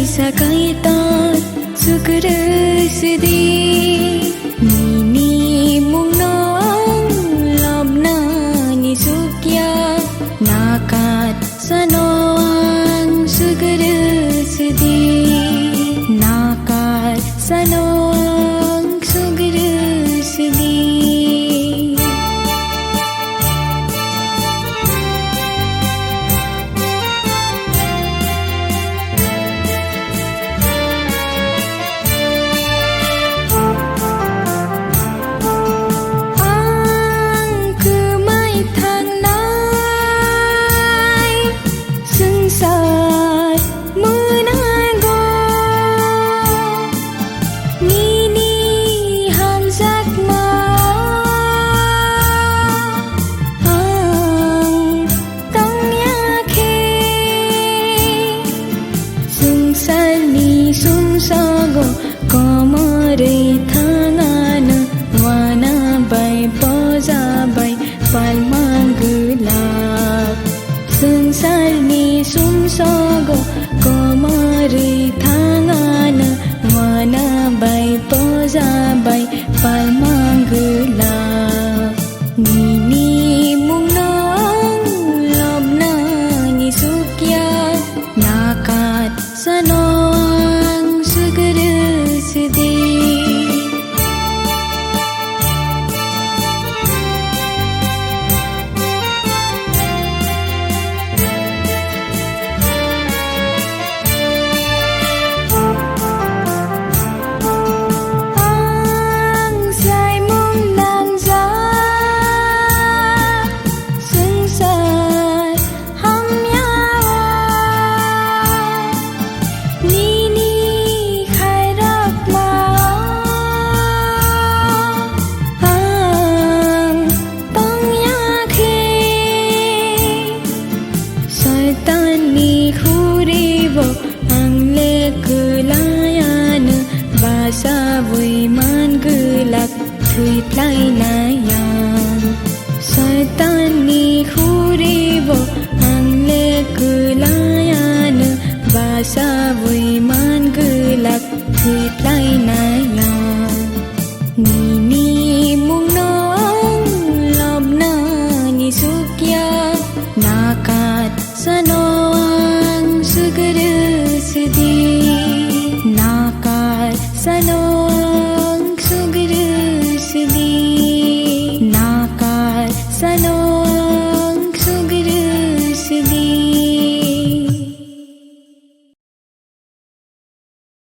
sakaitan sukrasdi nini mungnong lobna ni sukya nakat sanoang sukrasdi nakat sanoang sukrasdi. Sumsago komore thangan wana bai poza bai palmanggulak sengsarni sumsago komore thangan wana bai poza bai palmanggulak nini mungnong lobna ni sukya nakat sano Sa vui man gulak thui plai nai